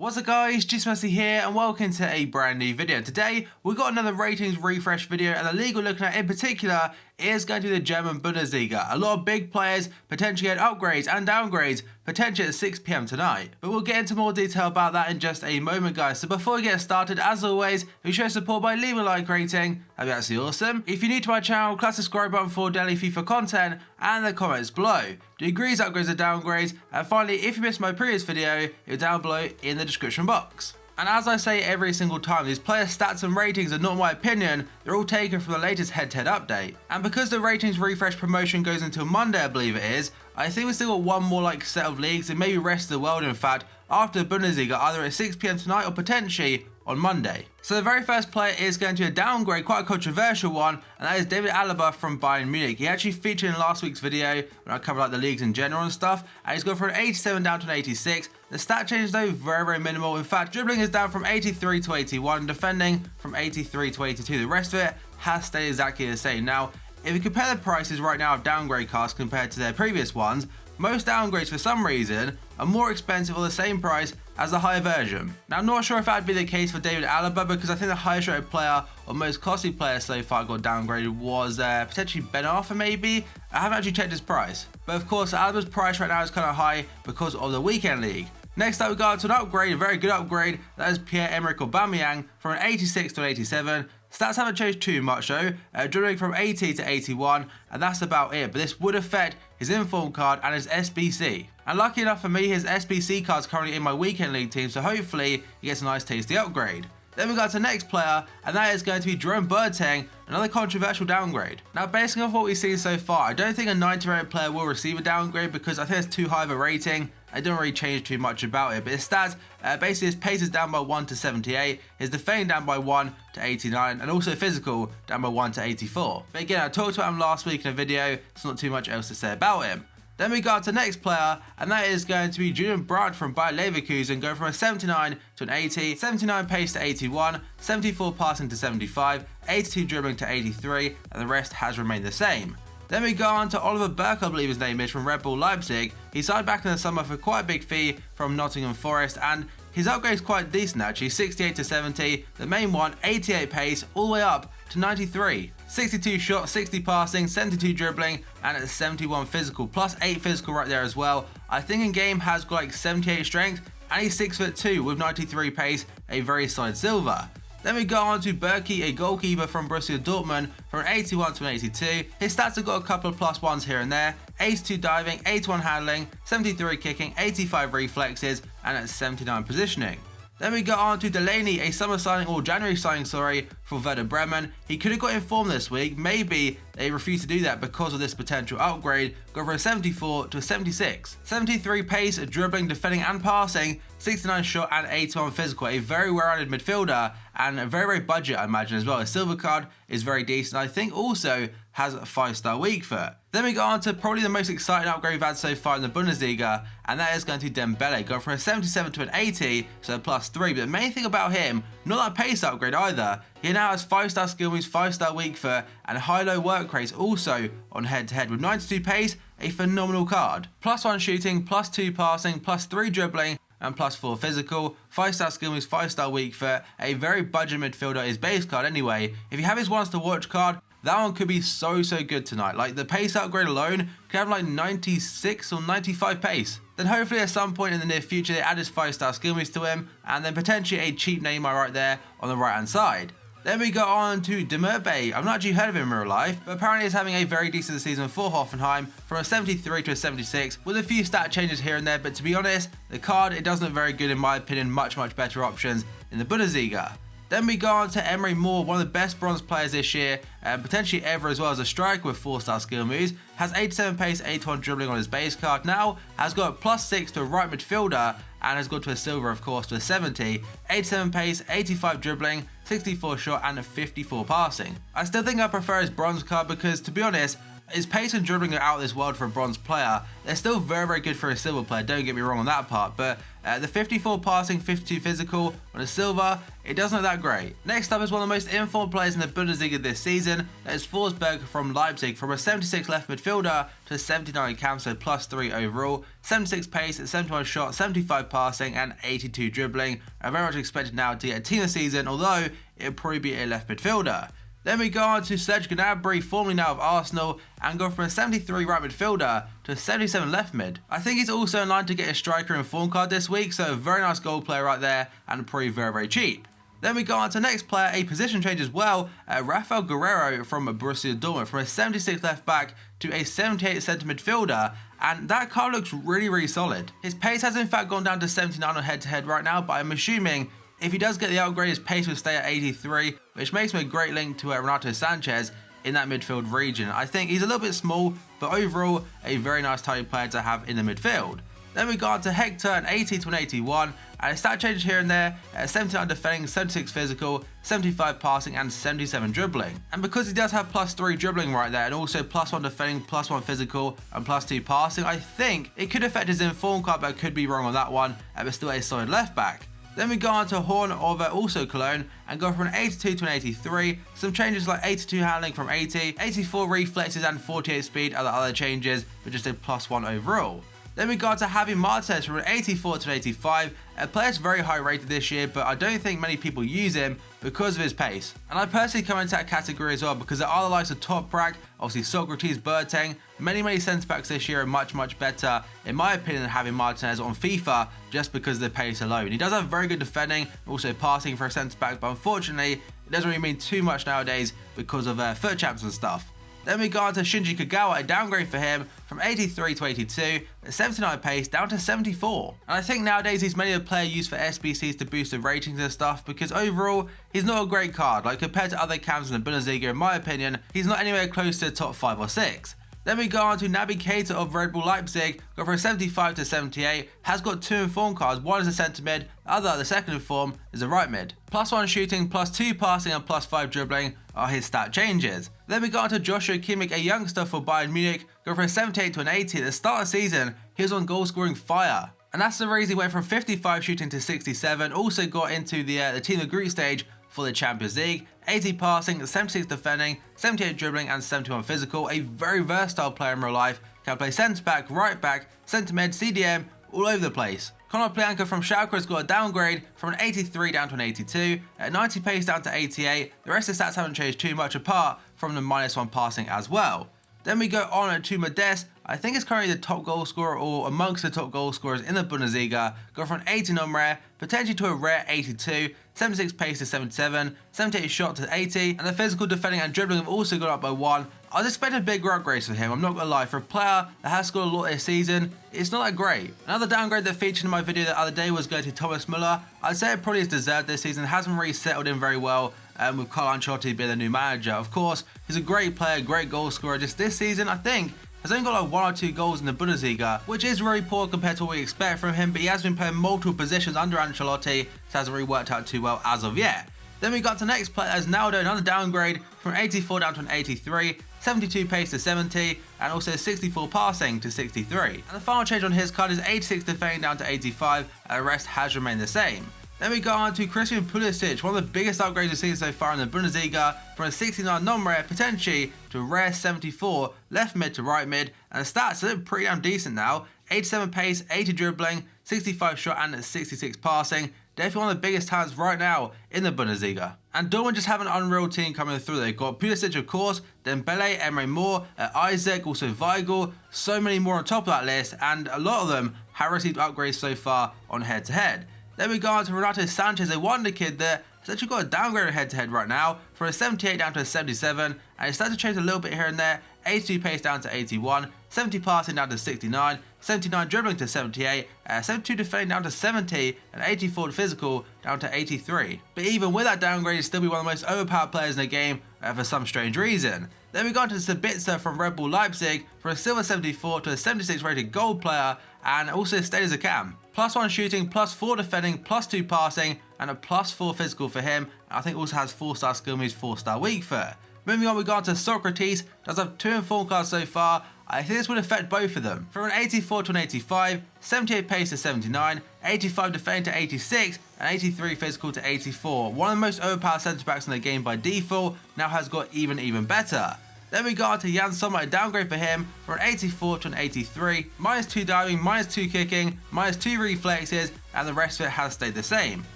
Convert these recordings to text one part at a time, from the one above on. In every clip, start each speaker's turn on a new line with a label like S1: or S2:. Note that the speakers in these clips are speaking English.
S1: What's up guys, Jim Yosef here and welcome to a brand new video. Today we've got another ratings refresh video, and the league we're looking at in particular is going to be the German Bundesliga. A lot of big players potentially get upgrades and downgrades potentially at 6 PM tonight. But we'll get into more detail about that in just a moment guys. So before we get started, as always, if you show support by leaving a like rating, that'd be absolutely awesome. If you're new to my channel, click the subscribe button for daily FIFA content and the comments below. Degrees, upgrades, and downgrades. And finally, if you missed my previous video, it's down below in the description box. And as I say every single time, these player stats and ratings are not my opinion, they're all taken from the latest head-to-head update. And because the ratings refresh promotion goes until Monday, I believe it is, I think we still got one more set of leagues, and maybe rest of the world in fact, after the Bundesliga, either at 6 PM tonight or potentially on Monday. So the very first player is going to be a downgrade, quite a controversial one, and that is David Alaba from Bayern Munich. He actually featured in last week's video when I covered the leagues in general and stuff, and he's gone from an 87 down to an 86. The stat change though, very minimal. In fact, dribbling is down from 83 to 81, defending from 83 to 82. The rest of it has stayed exactly the same. Now, if you compare the prices right now of downgrade cards compared to their previous ones, most downgrades for some reason are more expensive or the same price as the higher version. Now I'm not sure if that'd be the case for David Alaba, because I think the highest rated player or most costly player so far got downgraded was potentially Ben Arthur maybe. I haven't actually checked his price. But of course Alaba's price right now is kind of high because of the weekend league. Next up we got to an upgrade, a very good upgrade, that is Pierre-Emerick Aubameyang from an 86 to an 87. Stats haven't changed too much though, dribbling from 80 to 81, and that's about it. But this would affect his inform card and his SBC. And lucky enough for me, his SBC card's currently in my weekend league team, so hopefully he gets a nice tasty upgrade. Then we got to the next player, and that is going to be Jerome Boateng, another controversial downgrade. Now based on what we've seen so far, I don't think a 90 rated player will receive a downgrade because I think it's too high of a rating. I don't really change too much about it, but his stats, basically his pace is down by 1 to 78, his defending down by 1 to 89, and also physical down by 1 to 84. But again, I talked about him last week in a video, so not too much else to say about him. Then we got to the next player, and that is going to be Julian Brandt from Bayer Leverkusen, going from a 79 to an 80, 79 pace to 81, 74 passing to 75, 82 dribbling to 83, and the rest has remained the same. Then we go on to Oliver Burke, I believe his name is, from Red Bull Leipzig. He signed back in the summer for quite a big fee from Nottingham Forest, and his upgrade is quite decent actually, 68 to 70, the main one, 88 pace, all the way up to 93. 62 shot, 60 passing, 72 dribbling, and at 71 physical, plus 8 physical right there as well. I think in game has got 78 strength, and he's 6'2" with 93 pace, a very solid silver. Then we go on to Berkey, a goalkeeper from Borussia Dortmund, from an 81 to an 82. His stats have got a couple of plus ones here and there. 82 diving, 81 handling, 73 kicking, 85 reflexes, and at 79 positioning. Then we go on to Delaney, a summer signing, or January signing, sorry, for Werder Bremen. He could have got informed this week, maybe they refused to do that because of this potential upgrade, go from a 74 to a 76. 73 pace, dribbling, defending and passing, 69 shot and 81 physical, a very well-rounded midfielder and a very budget I imagine as well. His silver card is very decent, I think also has a 5-star weak foot. Then we go on to probably the most exciting upgrade we've had so far in the Bundesliga, and that is going to be Dembele, going from a 77 to an 80, so a +3. But the main thing about him, not that pace upgrade either, he now has 5-star skill moves, 5-star weak foot, and high-low work rates also on head-to-head with 92 pace, a phenomenal card. +1 shooting, +2 passing, +3 dribbling, and +4 physical, 5-star skill moves, 5-star weak foot, a very budget midfielder, his base card anyway. If you have his ones to watch card, that one could be so good tonight. The pace upgrade alone could have 96 or 95 pace. Then hopefully at some point in the near future they add his 5-star skill moves to him, and then potentially a cheap Neymar right there on the right hand side. Then we go on to Demerbe. I've not actually heard of him in real life, but apparently he's having a very decent season for Hoffenheim, from a 73 to a 76, with a few stat changes here and there, but to be honest, the card, it doesn't look very good in my opinion, much better options in the Bundesliga. Then we go on to Emery Moore, one of the best bronze players this year, and potentially ever as well, as a striker with 4-star skill moves. Has 87 pace, 81 dribbling on his base card. Now has got a +6 to a right midfielder, and has got to a silver of course to a 70. 87 pace, 85 dribbling, 64 shot and a 54 passing. I still think I prefer his bronze card because, to be honest, His pace and dribbling are out of this world for a bronze player. They're still very, very good for a silver player, don't get me wrong on that part, but the 54 passing, 52 physical on a silver, it doesn't look that great. Next up is one of the most informed players in the Bundesliga this season. That is Forsberg from Leipzig, from a 76 left midfielder to a 79 cam, so +3 overall, 76 pace, 71 shot, 75 passing and 82 dribbling. I'm very much expected now to get a team this season, although it'll probably be a left midfielder. Then we go on to Serge Gnabry, formerly now of Arsenal, and go from a 73 right midfielder to a 77 left mid. I think he's also in line to get a striker and form card this week, so a very nice goal player right there, and probably very, very cheap. Then we go on to the next player, a position change as well, Rafael Guerreiro from Borussia Dortmund, from a 76 left back to a 78 centre midfielder, and that card looks really, really solid. His pace has in fact gone down to 79 on head-to-head right now, but I'm assuming if he does get the upgrade, his pace will stay at 83, which makes him a great link to Renato Sanchez in that midfield region. I think he's a little bit small, but overall a very nice type player to have in the midfield. Then we go on to Hector, an 80 to an 81, and his stat changes here and there, 79 defending, 76 physical, 75 passing and 77 dribbling. And because he does have +3 dribbling right there, and also +1 defending, +1 physical and +2 passing, I think it could affect his inform card, but I could be wrong on that one, but still a solid left back. Then we go on to Horn of also Cologne and go from an 82 to an 83. Some changes like 82 handling from 80, 84 reflexes and 48 speed are the other changes, but just a +1 overall. Then we go on to Javi Martinez from an 84 to an 85. A player's very high rated this year, but I don't think many people use him because of his pace. And I personally come into that category as well because there are the likes of Toprak, obviously Socrates, Boateng. Many centre backs this year are much better, in my opinion, than Javi Martinez on FIFA just because of the pace alone. He does have very good defending, also passing for a centre back, but unfortunately, it doesn't really mean too much nowadays because of foot champs and stuff. Then we go on to Shinji Kagawa, a downgrade for him from 83 to 82, a 79 pace down to 74. And I think nowadays he's mainly a player used for SBCs to boost the ratings and stuff, because overall he's not a great card. Like compared to other cams in the Bundesliga, in my opinion, he's not anywhere close to the top 5 or 6. Then we go on to Naby Keita of Red Bull Leipzig, got from a 75 to 78, has got 2 inform cards, one is a centre mid, the second inform, is a right mid. +1 shooting, +2 passing and +5 dribbling are his stat changes. Then we got on to Joshua Kimmich, a youngster for Bayern Munich, got from a 78 to an 80. At the start of the season, he was on goal scoring fire. And that's the reason he went from 55 shooting to 67, also got into the team of the group stage for the Champions League, 80 passing, 76 defending, 78 dribbling and 71 physical, a very versatile player in real life, can play centre back, right back, centre mid, CDM, all over the place. Conor Plianka from Schalke has got a downgrade from an 83 down to an 82, at 90 pace down to 88, the rest of the stats haven't changed too much apart from the -1 passing as well. Then we go on to Modeste. I think it's currently the top goal scorer or amongst the top goal scorers in the Bundesliga. Go from an 80 non-rare, potentially to a rare 82, 76 pace to 77, 78 shot to 80, and the physical defending and dribbling have also gone up by 1. I was expecting bigger upgrades for him, I'm not gonna lie. For a player that has scored a lot this season, it's not that great. Another downgrade that featured in my video the other day was going to Thomas Müller. I'd say it probably is deserved this season, hasn't really settled in very well. With Carlo Ancelotti being the new manager. Of course, he's a great player, great goal scorer. Just this season, I think, has only got like 1 or 2 goals in the Bundesliga, which is really poor compared to what we expect from him, but he has been playing multiple positions under Ancelotti, so hasn't really worked out too well as of yet. Then we got to the next player as Naldo, another downgrade from 84 down to an 83, 72 pace to 70, and also 64 passing to 63. And the final change on his card is 86 defending down to 85, and the rest has remained the same. Then we go on to Christian Pulisic, one of the biggest upgrades we've seen so far in the Bundesliga, from a 69 non-rare potentially to a rare 74, left mid to right mid, and the stats are pretty damn decent now. 87 pace, 80 dribbling, 65 shot and 66 passing. Definitely one of the biggest talents right now in the Bundesliga. And Dortmund just have an unreal team coming through. They've got Pulisic, of course, Dembele, Emre Moore, Isaac, also Weigl, so many more on top of that list, and a lot of them have received upgrades so far on head-to-head. Then we go on to Renato Sanchez, a wonder kid that has actually got a downgrade on head-to-head right now, from a 78 down to a 77, and it started to change a little bit here and there. 82 pace down to 81, 70 passing down to 69, 79 dribbling to 78, 72 defending down to 70, and 84 physical down to 83. But even with that downgrade, he'd still be one of the most overpowered players in the game for some strange reason. Then we go on to Sabitzer from Red Bull Leipzig, from a silver 74 to a 76 rated gold player, and also stayed as a cam. +1 shooting, +4 defending, +2 passing, and a +4 physical for him. I think also has 4-star skill moves, 4-star weak foot. Moving on, we got on to Socrates. Does have 2 informed cards so far. I think this would affect both of them. From an 84 to an 85, 78 pace to 79, 85 defending to 86, and 83 physical to 84. One of the most overpowered centre backs in the game by default, now has got even better. Then we got on to Jan Sommer, a downgrade for him from an 84 to an 83, -2 diving, -2 kicking, -2 reflexes, and the rest of it has stayed the same.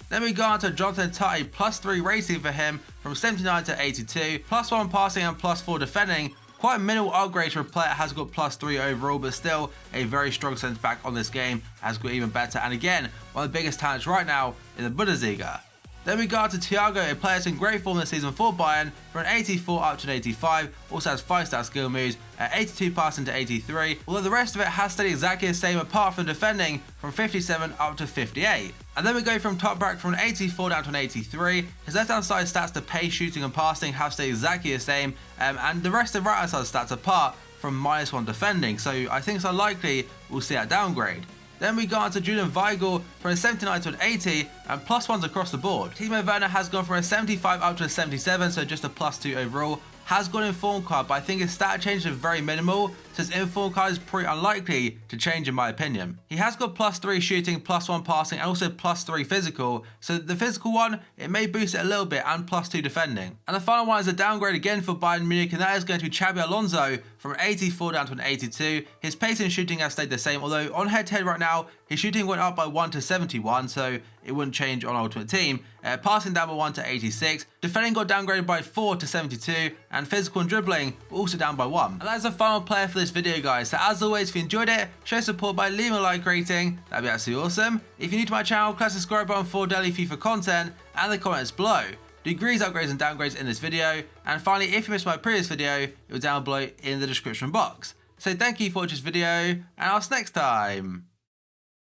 S1: Then we got on to Jonathan Tutt, a +3 rating for him from 79 to 82, +1 passing and +4 defending. Quite a minimal upgrade for a player, has got +3 overall, but still a very strong centre back on this game, has got even better, and again, one of the biggest talents right now in the Bundesliga. Then we got to Thiago, a player that's in great form this season for Bayern, from an 84 up to an 85, also has 5-star skill moves, 82 passing to 83, although the rest of it has stayed exactly the same apart from defending from 57 up to 58. And then we go from top back from an 84 down to an 83, his left hand side stats to pace, shooting and passing have stayed exactly the same, and the rest of the right hand side stats apart from -1 defending, so I think it's unlikely we'll see that downgrade. Then we got on to Julian Weigl from a 79 to an 80 and +1s across the board. Timo Werner has gone from a 75 up to a 77, so just a +2 overall. Has got an informed card, but I think his stat changes are very minimal, so his informed card is pretty unlikely to change in my opinion. He has got +3 shooting, +1 passing, and also +3 physical, so the physical one, it may boost it a little bit, and +2 defending. And the final one is a downgrade again for Bayern Munich, and that is going to be Xabi Alonso from an 84 down to an 82. His pace and shooting has stayed the same, although on head-to-head right now, his shooting went up by 1 to 71, so it wouldn't change on Ultimate Team. Passing down by 1 to 86. Defending got downgraded by 4 to 72, and physical and dribbling were also down by 1. And that's the final player for this video, guys. So as always, if you enjoyed it, show support by leaving a like rating. That'd be absolutely awesome. If you're new to my channel, click the subscribe button for daily FIFA content and the comments below. Degrees, upgrades and downgrades in this video. And finally, if you missed my previous video, it was down below in the description box. So thank you for watching this video, and I'll see you next time.